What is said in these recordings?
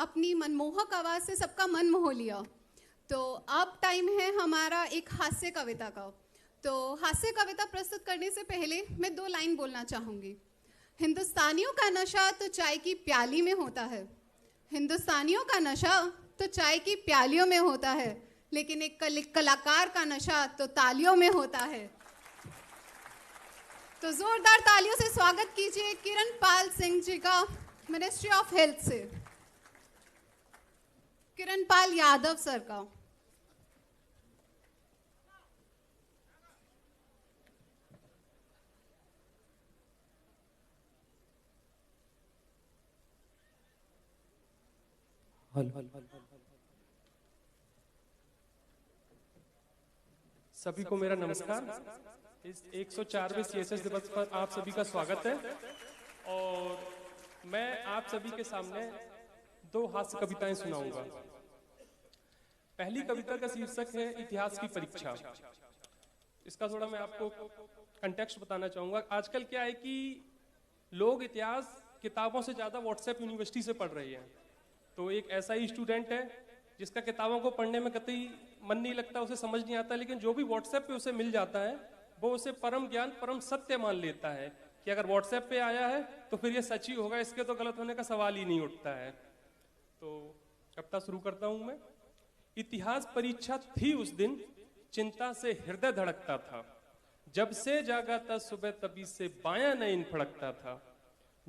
अपनी मनमोहक आवाज़ से सबका मन मोह लिया। तो अब टाइम है हमारा एक हास्य कविता का। तो हास्य कविता प्रस्तुत करने से पहले मैं 2 लाइन बोलना चाहूँगी। हिंदुस्तानियों का नशा तो चाय की प्याली में होता है, हिंदुस्तानियों का नशा तो चाय की प्यालियों में होता है, लेकिन एक कलाकार का नशा तो तालियों में होता है। तो जोरदार तालियों से स्वागत कीजिए किरण पाल सिंह जी का मिनिस्ट्री ऑफ हेल्थ से, किरण पाल यादव सर का। सभी को मेरा नमस्कार। इस 104वें सीएसएस दिवस पर आप सभी का स्वागत है और मैं आप सभी के सामने 2 हास्य कविताएं सुनाऊंगा। पहली कविता का शीर्षक है इतिहास की परीक्षा। इसका थोड़ा मैं आपको कंटेक्स्ट बताना चाहूंगा। आजकल क्या है कि लोग इतिहास किताबों से ज्यादा व्हाट्सएप यूनिवर्सिटी से पढ़ रहे हैं। तो एक ऐसा ही स्टूडेंट है जिसका किताबों को पढ़ने में कतई मन नहीं लगता, उसे समझ नहीं आता, लेकिन जो भी व्हाट्सएप पे उसे मिल जाता है वो उसे परम ज्ञान परम सत्य मान लेता है कि अगर व्हाट्सएप पे आया है तो फिर ये सच ही होगा, इसके तो गलत होने का सवाल ही नहीं उठता है। तो कविता शुरू करता हूं मैं। इतिहास परीक्षा थी उस दिन, चिंता से हृदय धड़कता था, जब से जागा था सुबह तभी से बायां नयन फड़कता था।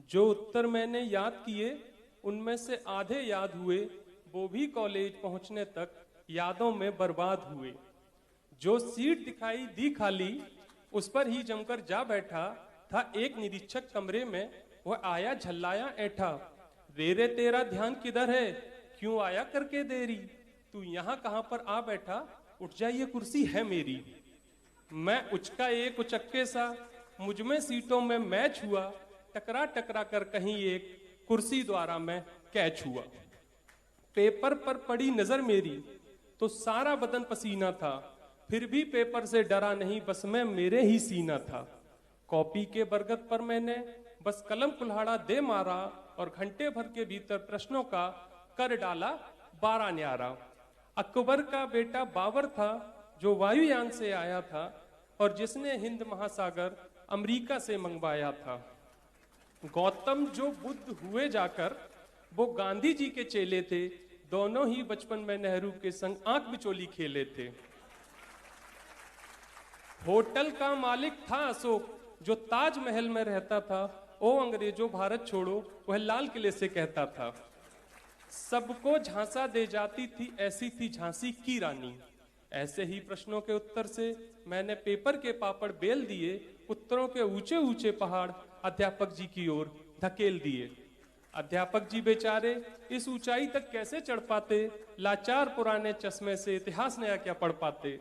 जो उत्तर मैंने याद किए उनमें से आधे याद हुए, वो भी कॉलेज पहुंचने तक यादों में बर्बाद हुए। जो सीट दिखाई दी खाली उस पर ही जमकर जा बैठा था एक निरीक्षक कमरे में, वह आया झल्लाया ऐठा। रे रे तेरा ध्यान किधर है, क्यों आया करके देरी, तू यहाँ कहाँ पर आ बैठा, उठ जा ये कुर्सी है मेरी। मैं उचका एक उचक्के सा, मुझ में सीटों में मैच हुआ, टकरा टकरा कर कहीं एक कुर्सी द्वारा मैं कैच हुआ। पेपर पर पड़ी नजर मेरी तो सारा बदन पसीना था, फिर भी पेपर से डरा नहीं, बस मैं मेरे ही सीना था। कॉपी के बरगद पर मैंने बस कलम कुल्हाड़ा दे मारा और घंटे भर के भीतर प्रश्नों का कर डाला 12 न्यारा। अकबर का बेटा बाबर था जो वायुयान से आया था और जिसने हिंद महासागर अमेरिका से मंगवाया था। गौतम जो बुद्ध हुए जाकर वो गांधी जी के चेले थे, दोनों ही बचपन में नेहरू के संग आंख बिचोली खेले थे। होटल का मालिक था अशोक जो ताजमहल में रहता था, ओ अंग्रेजों भारत छोड़ो वह लाल किले से कहता था। सबको झांसा दे जाती थी ऐसी थी झांसी की रानी। ऐसे ही प्रश्नों के उत्तर से मैंने पेपर के पापड़ बेल दिए, उत्तरों के ऊंचे ऊंचे पहाड़ अध्यापक जी की ओर धकेल दिए। अध्यापक जी बेचारे इस ऊंचाई तक कैसे चढ़ पाते, लाचार पुराने चश्मे से इतिहास नया क्या पढ़ पाते।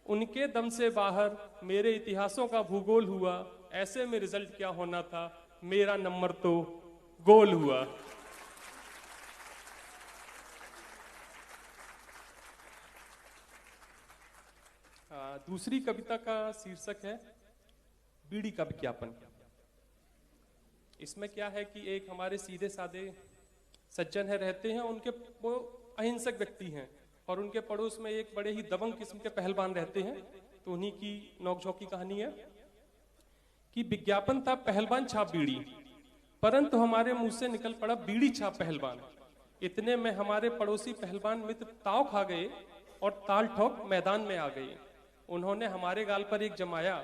उनके दम से बाहर मेरे इतिहासों का भूगोल हुआ, ऐसे में रिजल्ट क्या होना था, मेरा नंबर तो गोल हुआ। दूसरी कविता का शीर्षक है बीड़ी का विज्ञापन। इसमें क्या है कि एक हमारे सीधे साधे सज्जन है रहते हैं, उनके वो अहिंसक व्यक्ति हैं और उनके पड़ोस में एक बड़े ही दबंग किस्म के पहलवान रहते हैं। तो उन्हीं की नोकझोंक की कहानी है कि विज्ञापन था पहलवान छाप बीड़ी, परंतु हमारे मुंह से निकल पड़ा बीड़ी छाप पहलवान। इतने में हमारे पड़ोसी पहलवान मित्र ताव खा गए और ताल ठोक मैदान में आ गए। उन्होंने हमारे गाल पर एक जमाया,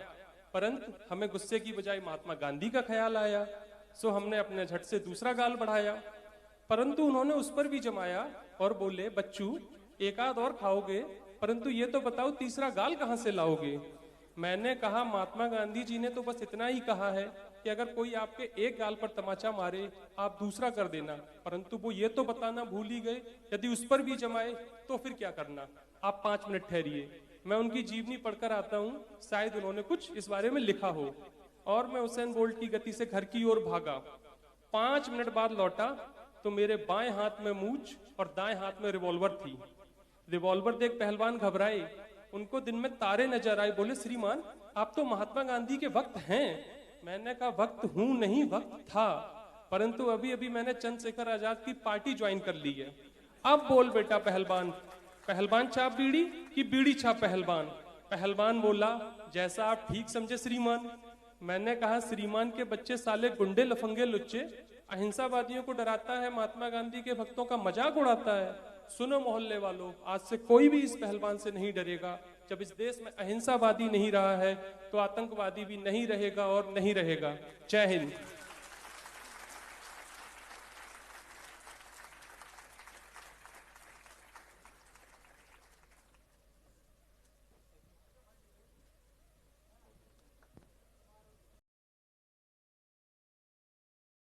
परंतु हमें गुस्से की बजाय महात्मा गांधी का ख्याल आया, सो हमने अपने झट से दूसरा गाल बढ़ाया, परंतु उन्होंने उस पर भी जमाया और बोले, बच्चू एक आध और खाओगे, परंतु ये तो बताओ तीसरा गाल कहां से लाओगे। मैंने कहा, महात्मा गांधी जी ने तो बस इतना ही कहा है कि अगर कोई आपके एक गाल पर तमाचा मारे आप दूसरा कर देना, परंतु वो ये तो बताना भूल ही गए यदि उस पर भी जमाए तो फिर क्या करना। आप 5 मिनट ठहरिए, मैं उनकी जीवनी पढ़कर आता हूँ, शायद उन्होंने कुछ इस बारे में लिखा हो। और मैं हुसैन बोल्ट की गति से घर की ओर भागा। 5 मिनट बाद लौटा तो मेरे बाएं हाथ में मूंछ और दाएं हाथ में रिवॉल्वर थी। रिवॉल्वर देख पहलवान घबराए, उनको दिन में तारे नजर आए। बोले, श्रीमान आप तो महात्मा गांधी के वक्त हैं। मैंने कहा, वक्त हूं नहीं वक्त था। परंतु अभी अभी मैंने चंद्रशेखर आजाद की पार्टी ज्वाइन कर ली है। अब बोल बेटा पहलवान, पहलवान छाप बीड़ी कि बीड़ी छाप पहलवान। पहलवान बोला जैसा आप ठीक समझे श्रीमान। मैंने कहा श्रीमान के बच्चे साले गुंडे लफंगे लुच्चे, अहिंसावादियों को डराता है, महात्मा गांधी के भक्तों का मजाक उड़ाता है। सुनो मोहल्ले वालों, आज से कोई भी इस पहलवान से नहीं डरेगा। जब इस देश में अहिंसावादी नहीं रहा है तो आतंकवादी भी नहीं रहेगा और नहीं रहेगा। जय हिंद।